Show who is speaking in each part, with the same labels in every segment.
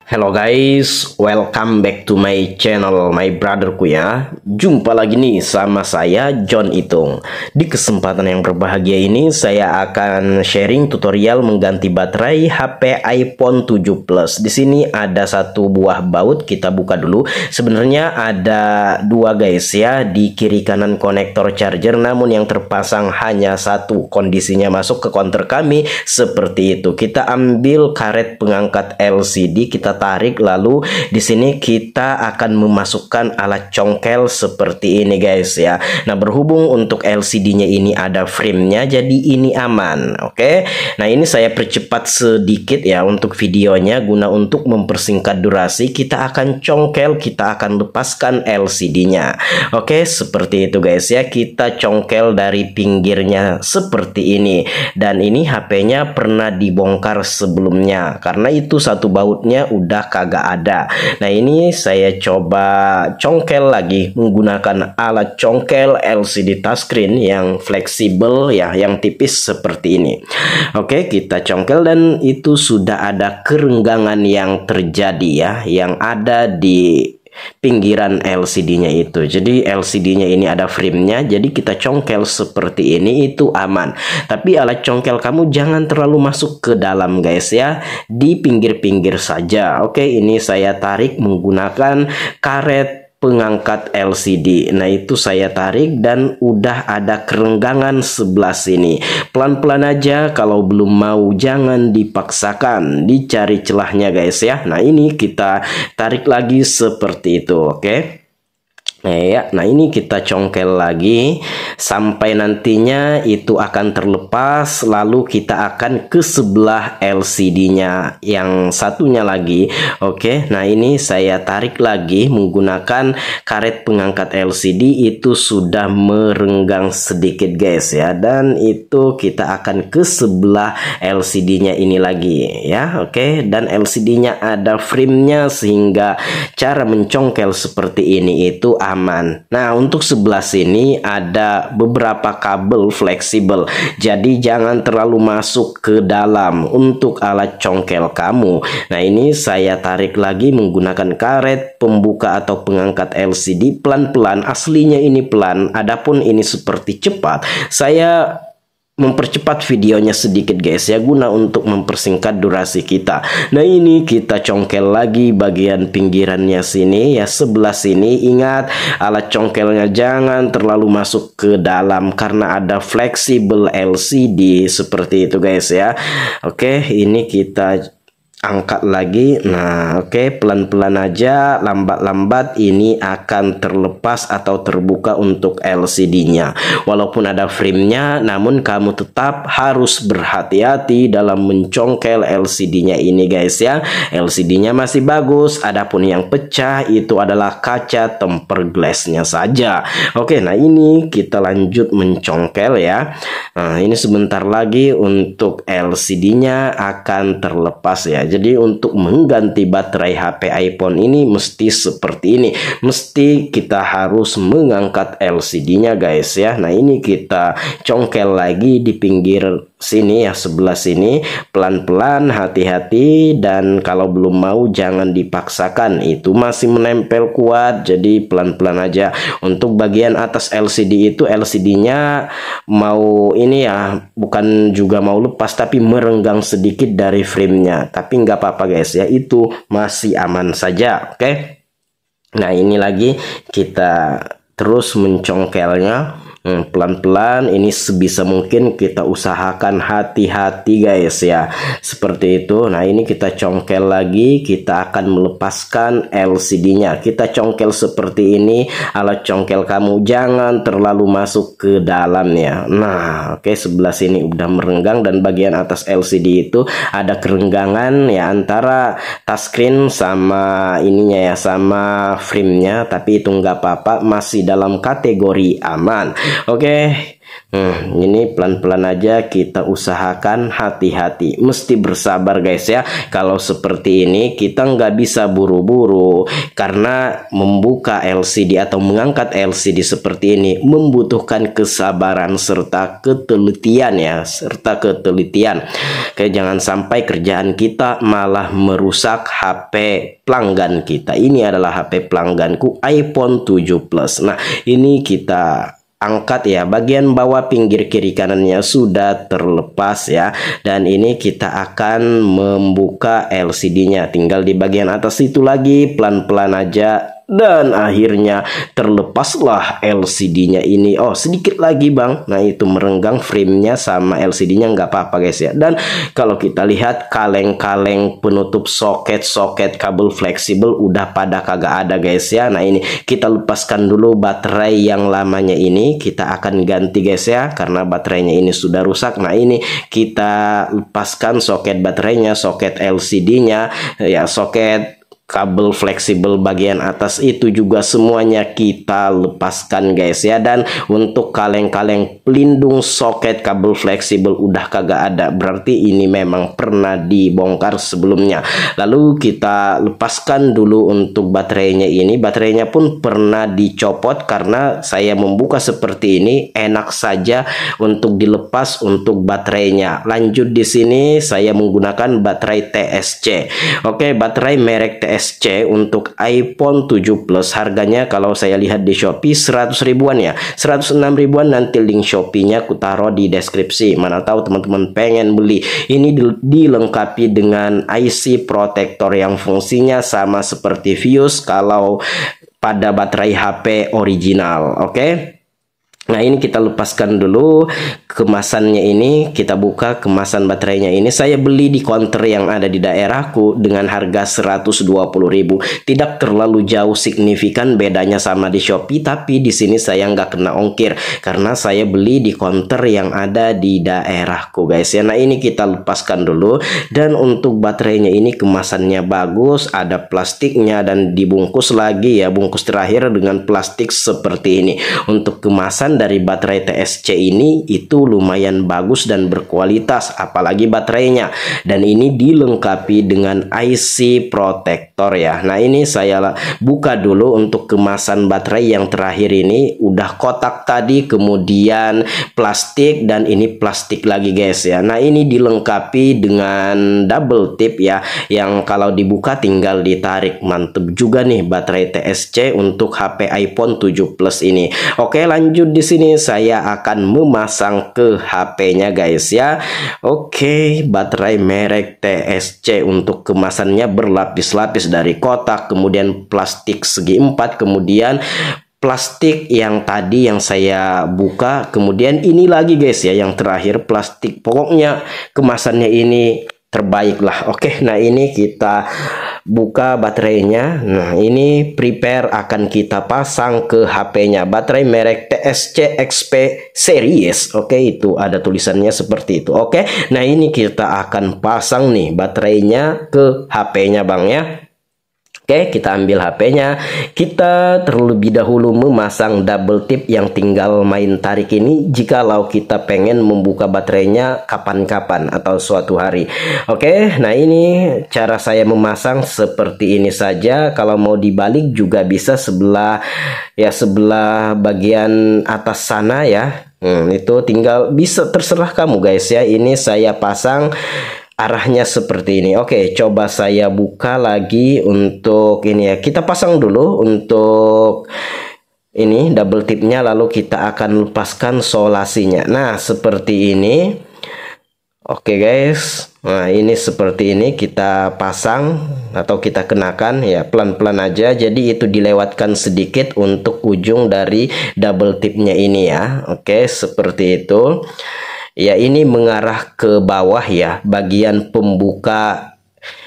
Speaker 1: Hello guys, welcome back to my channel, my brotherku ya. Jumpa lagi nih sama saya John Itung. Di kesempatan yang berbahagia ini saya akan sharing tutorial mengganti baterai HP iPhone 7 Plus. Di sini ada satu buah baut, kita buka dulu. Sebenarnya ada dua guys ya, di kiri kanan konektor charger, namun yang terpasang hanya satu. Kondisinya masuk ke counter kami seperti itu. Kita ambil karet pengangkat LCD, kita tarik, lalu di sini kita akan memasukkan alat congkel seperti ini guys ya. Nah, berhubung untuk LCD-nya ini ada frame-nya, jadi ini aman. Oke. Nah, ini saya percepat sedikit ya untuk videonya guna untuk mempersingkat durasi. Kita akan congkel, kita akan lepaskan LCD-nya. Oke, seperti itu guys ya. Kita congkel dari pinggirnya seperti ini. Dan ini HP-nya pernah dibongkar sebelumnya, karena itu satu bautnya udah kagak ada. Nah, ini saya coba congkel lagi menggunakan alat congkel LCD touchscreen yang fleksibel ya, yang tipis seperti ini. Oke, kita congkel dan itu sudah ada kerenggangan yang terjadi ya, yang ada di pinggiran LCD-nya itu. Jadi LCD-nya ini ada frame-nya, jadi kita congkel seperti ini itu aman. Tapi alat congkel kamu jangan terlalu masuk ke dalam guys ya, di pinggir-pinggir saja. Oke, ini saya tarik menggunakan karet pengangkat LCD. Nah, itu saya tarik dan udah ada kerenggangan sebelah sini. Pelan-pelan aja, kalau belum mau jangan dipaksakan, dicari celahnya guys ya. Nah, ini kita tarik lagi seperti itu. Oke. Nah, ini kita congkel lagi sampai nantinya itu akan terlepas, lalu kita akan ke sebelah LCD-nya yang satunya lagi. Oke, nah ini saya tarik lagi menggunakan karet pengangkat LCD, itu sudah merenggang sedikit guys ya, dan itu kita akan ke sebelah LCD-nya ini lagi ya. Oke, dan LCD-nya ada frame-nya sehingga cara mencongkel seperti ini itu aman. Nah, untuk sebelah sini ada beberapa kabel fleksibel, jadi jangan terlalu masuk ke dalam untuk alat congkel kamu. Nah, ini saya tarik lagi menggunakan karet pembuka atau pengangkat LCD pelan-pelan. Aslinya ini pelan, adapun ini seperti cepat. Saya mempercepat videonya sedikit guys ya, guna untuk mempersingkat durasi kita. Nah, ini kita congkel lagi bagian pinggirannya sini ya, sebelah sini. Ingat, alat congkelnya jangan terlalu masuk ke dalam karena ada fleksibel LCD seperti itu guys ya. Oke, ini kita angkat lagi. Nah, oke, pelan-pelan aja, lambat-lambat ini akan terlepas atau terbuka untuk LCD-nya. Walaupun ada frame-nya, namun kamu tetap harus berhati-hati dalam mencongkel LCD-nya ini guys ya. LCD-nya masih bagus, adapun yang pecah itu adalah kaca tempered glass-nya saja. Oke, nah ini kita lanjut mencongkel ya. Nah, ini sebentar lagi untuk LCD-nya akan terlepas ya. Jadi untuk mengganti baterai HP iPhone ini mesti seperti ini. Mesti kita harus mengangkat LCD-nya guys ya. Nah, ini kita congkel lagi di pinggir sini ya, sebelah sini. Pelan-pelan, hati-hati, dan kalau belum mau jangan dipaksakan. Itu masih menempel kuat, jadi pelan-pelan aja. Untuk bagian atas LCD itu, LCD-nya mau ini ya, bukan juga mau lepas, tapi merenggang sedikit dari frame-nya. Tapi nggak apa-apa guys ya, itu masih aman saja. Oke. Nah, ini lagi kita terus mencongkelnya pelan-pelan. Ini sebisa mungkin kita usahakan hati-hati guys ya, seperti itu. Nah, ini kita congkel lagi, kita akan melepaskan LCD-nya. Kita congkel seperti ini, alat congkel kamu jangan terlalu masuk ke dalamnya. Nah, oke, sebelah sini udah merenggang dan bagian atas LCD itu ada kerenggangan ya antara touchscreen sama ininya ya, sama frame-nya, tapi itu nggak apa-apa, masih dalam kategori aman. Oke, Ini pelan-pelan aja, kita usahakan hati-hati, mesti bersabar guys ya. Kalau seperti ini kita nggak bisa buru-buru, karena membuka LCD atau mengangkat LCD seperti ini membutuhkan kesabaran serta ketelitian ya, Oke, jangan sampai kerjaan kita malah merusak HP pelanggan kita. Ini adalah HP pelangganku, iPhone 7 Plus. Nah, ini kita angkat ya, bagian bawah pinggir kiri kanannya sudah terlepas ya, dan ini kita akan membuka LCD-nya, tinggal di bagian atas itu lagi, pelan-pelan aja. Dan akhirnya terlepaslah LCD-nya ini. Oh, sedikit lagi bang. Nah, itu merenggang framenya sama LCD-nya, nggak apa-apa guys ya. Dan kalau kita lihat kaleng-kaleng penutup soket kabel fleksibel udah pada kagak ada guys ya. Nah, ini kita lepaskan dulu baterai yang lamanya ini. Kita akan ganti guys ya, karena baterainya ini sudah rusak. Nah, ini kita lepaskan soket baterainya, soket LCD-nya ya, soket kabel fleksibel bagian atas itu juga semuanya kita lepaskan guys ya. Dan untuk kaleng-kaleng pelindung soket kabel fleksibel udah kagak ada, berarti ini memang pernah dibongkar sebelumnya. Lalu kita lepaskan dulu untuk baterainya ini. Baterainya pun pernah dicopot, karena saya membuka seperti ini enak saja untuk dilepas untuk baterainya. Lanjut di sini saya menggunakan baterai TSC. Oke, baterai merek TSC untuk iPhone 7 Plus harganya kalau saya lihat di Shopee 100 ribuan ya, 106 ribuan. Nanti link Shopee-nya aku taruh di deskripsi, mana tahu teman-teman pengen beli. Ini dilengkapi dengan IC protector yang fungsinya sama seperti fuse kalau pada baterai HP original. Oke. Nah, ini kita lepaskan dulu kemasannya ini, kita buka kemasan baterainya ini. Saya beli di counter yang ada di daerahku dengan harga 120.000. Tidak terlalu jauh signifikan bedanya sama di Shopee, tapi di sini saya nggak kena ongkir karena saya beli di counter yang ada di daerahku guys ya. Nah, ini kita lepaskan dulu. Dan untuk baterainya ini kemasannya bagus, ada plastiknya dan dibungkus lagi ya, bungkus terakhir dengan plastik seperti ini. Untuk kemasan dari baterai TSC ini itu lumayan bagus dan berkualitas, apalagi baterainya. Dan ini dilengkapi dengan IC protector ya. Nah, ini saya buka dulu untuk kemasan baterai yang terakhir ini. Udah kotak tadi, kemudian plastik, dan ini plastik lagi guys ya. Nah, ini dilengkapi dengan double tip ya, yang kalau dibuka tinggal ditarik. Mantep juga nih baterai TSC untuk HP iPhone 7 Plus ini. Oke, lanjut di sini saya akan memasang ke HP-nya guys ya. Oke, baterai merek TSC untuk kemasannya berlapis-lapis dari kotak, kemudian plastik segi 4, kemudian plastik yang tadi yang saya buka, kemudian ini lagi guys ya yang terakhir plastik. Pokoknya kemasannya ini terbaik lah. Oke, nah ini kita buka baterainya. Nah, ini prepare akan kita pasang ke HP-nya. Baterai merek TSC XP series. Oke, itu ada tulisannya seperti itu. Oke, nah ini kita akan pasang nih baterainya ke HP-nya bang ya. Oke, kita ambil HP-nya. Kita terlebih dahulu memasang double tip yang tinggal main tarik ini jikalau kita pengen membuka baterainya kapan-kapan atau suatu hari. Oke, nah ini cara saya memasang seperti ini saja. Kalau mau dibalik juga bisa sebelah bagian atas sana ya. Itu tinggal bisa terserah kamu guys ya. Ini saya pasang arahnya seperti ini. Oke, coba saya buka lagi untuk ini ya. Kita pasang dulu untuk ini double tipnya, lalu kita akan lepaskan solasinya. Nah, seperti ini. Oke guys. Nah, ini seperti ini kita pasang atau kita kenakan ya, pelan-pelan aja. Jadi itu dilewatkan sedikit untuk ujung dari double tipnya ini ya. Oke, seperti itu. Ya, ini mengarah ke bawah ya, bagian pembuka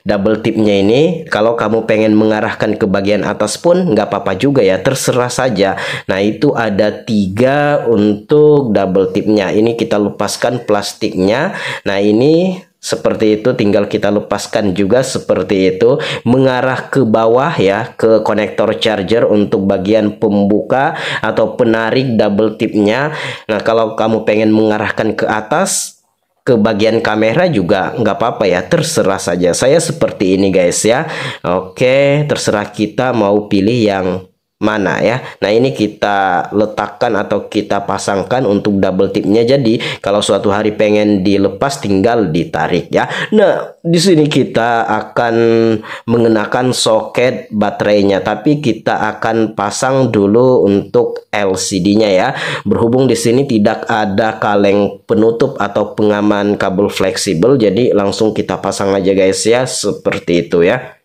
Speaker 1: double tipnya ini. Kalau kamu pengen mengarahkan ke bagian atas pun nggak apa-apa juga ya, terserah saja. Nah, itu ada 3 untuk double tipnya. Ini kita lepaskan plastiknya. Nah, ini seperti itu, tinggal kita lepaskan juga seperti itu, mengarah ke bawah ya, ke konektor charger untuk bagian pembuka atau penarik double tipnya. Nah, kalau kamu pengen mengarahkan ke atas, ke bagian kamera juga nggak apa-apa ya, terserah saja. Saya seperti ini guys ya. Oke, terserah kita mau pilih yang mana ya. Nah, ini kita letakkan atau kita pasangkan untuk double tipnya. Jadi kalau suatu hari pengen dilepas tinggal ditarik ya. Nah, di sini kita akan mengenakan soket baterainya, tapi kita akan pasang dulu untuk LCD-nya ya. Berhubung di sini tidak ada kaleng penutup atau pengaman kabel fleksibel, jadi langsung kita pasang aja guys ya, seperti itu ya.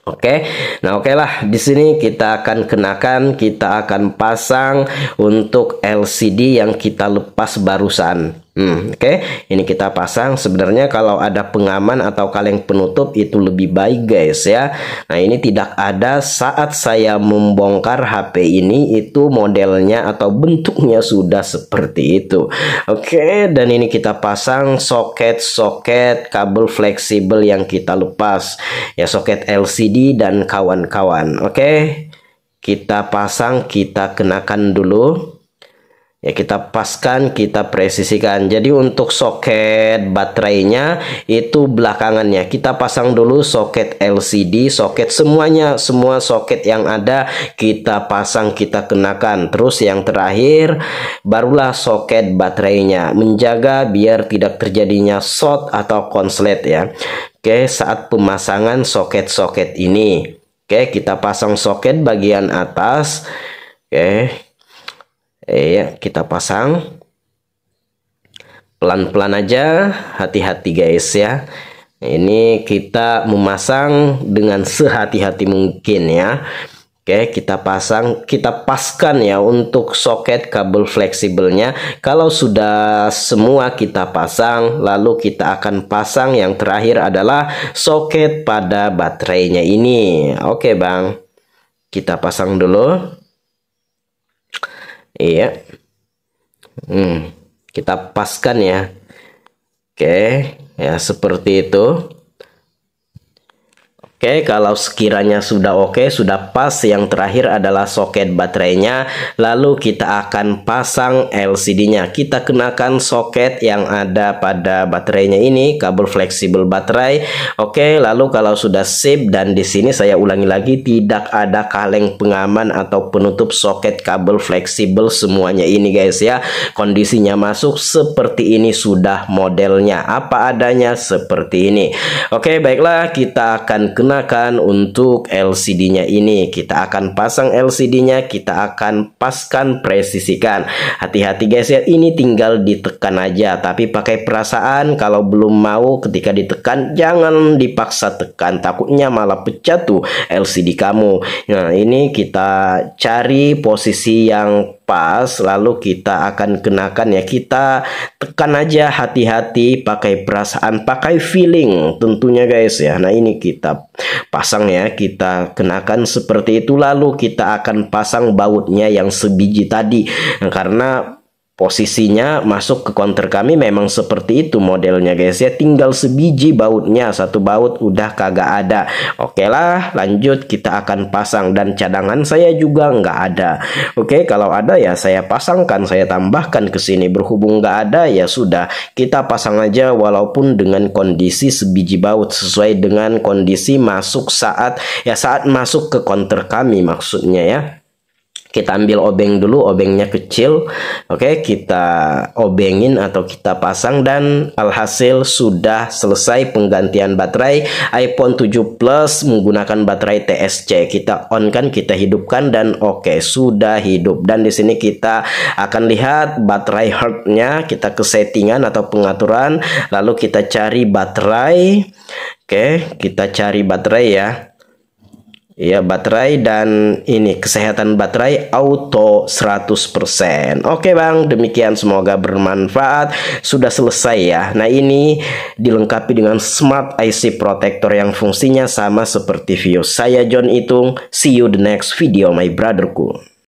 Speaker 1: Oke, nah oke lah, di sini kita akan kenakan, kita akan pasang untuk LCD yang kita lepas barusan. Oke, ini kita pasang. Sebenarnya kalau ada pengaman atau kaleng penutup itu lebih baik guys ya. Nah, ini tidak ada saat saya membongkar HP ini, itu modelnya atau bentuknya sudah seperti itu. Oke, dan ini kita pasang soket-soket kabel fleksibel yang kita lepas ya, soket LCD dan kawan-kawan. Oke, kita pasang, kita kenakan dulu ya, kita paskan, kita presisikan. Jadi untuk soket baterainya itu belakangannya, kita pasang dulu soket LCD, soket semuanya, semua soket yang ada kita pasang, kita kenakan. Terus yang terakhir barulah soket baterainya, menjaga biar tidak terjadinya short atau konslet ya. Oke, saat pemasangan soket-soket ini, oke, kita pasang soket bagian atas. Oke, ya, kita pasang pelan-pelan aja, hati-hati guys ya. Ini kita memasang dengan sehati-hati mungkin ya. Oke, kita pasang, kita paskan ya untuk soket kabel fleksibelnya. Kalau sudah semua kita pasang, lalu kita akan pasang yang terakhir adalah soket pada baterainya ini. Oke bang, kita pasang dulu. Iya, kita paskan ya. Oke, ya seperti itu. Oke, kalau sekiranya sudah oke, sudah pas, yang terakhir adalah soket baterainya. Lalu kita akan pasang LCD-nya. Kita kenakan soket yang ada pada baterainya ini, kabel fleksibel baterai. Oke, lalu kalau sudah sip, dan di sini saya ulangi lagi, tidak ada kaleng pengaman atau penutup soket kabel fleksibel semuanya ini guys ya. Kondisinya masuk seperti ini, sudah modelnya apa adanya seperti ini. Oke, baiklah, kita akan kenakan untuk LCD-nya ini. Kita akan pasang LCD-nya, kita akan paskan, presisikan. Hati-hati guys ya, ini tinggal ditekan aja, tapi pakai perasaan. Kalau belum mau ketika ditekan, jangan dipaksa tekan, takutnya malah pecah tuh LCD kamu. Nah, ini kita cari posisi yang pas, lalu kita akan kenakan ya, kita tekan aja, hati-hati, pakai perasaan, pakai feeling tentunya guys ya. Nah, ini kita pasang ya, kita kenakan seperti itu, lalu kita akan pasang bautnya yang sebiji tadi. Nah, karena posisinya masuk ke counter kami memang seperti itu modelnya guys ya, tinggal sebiji bautnya, satu baut udah kagak ada. Oke lah, lanjut, kita akan pasang, dan cadangan saya juga nggak ada. Oke, kalau ada ya saya pasangkan, saya tambahkan ke sini. Berhubung nggak ada ya sudah, kita pasang aja walaupun dengan kondisi sebiji baut, sesuai dengan kondisi masuk saat masuk ke counter kami maksudnya ya. Kita ambil obeng dulu, obengnya kecil. Oke, kita obengin atau kita pasang, dan alhasil sudah selesai penggantian baterai iPhone 7 Plus menggunakan baterai TSC. Kita on kan, kita hidupkan, dan oke, sudah hidup. Dan di sini kita akan lihat baterai health-nya, kita ke settingan atau pengaturan, lalu kita cari baterai. Oke, kita cari baterai ya. Ya, baterai, dan ini kesehatan baterai auto 100%. Oke bang, demikian, semoga bermanfaat. Sudah selesai ya. Nah, ini dilengkapi dengan Smart IC Protector yang fungsinya sama seperti Vios. Saya John Itung, see you the next video my brotherku.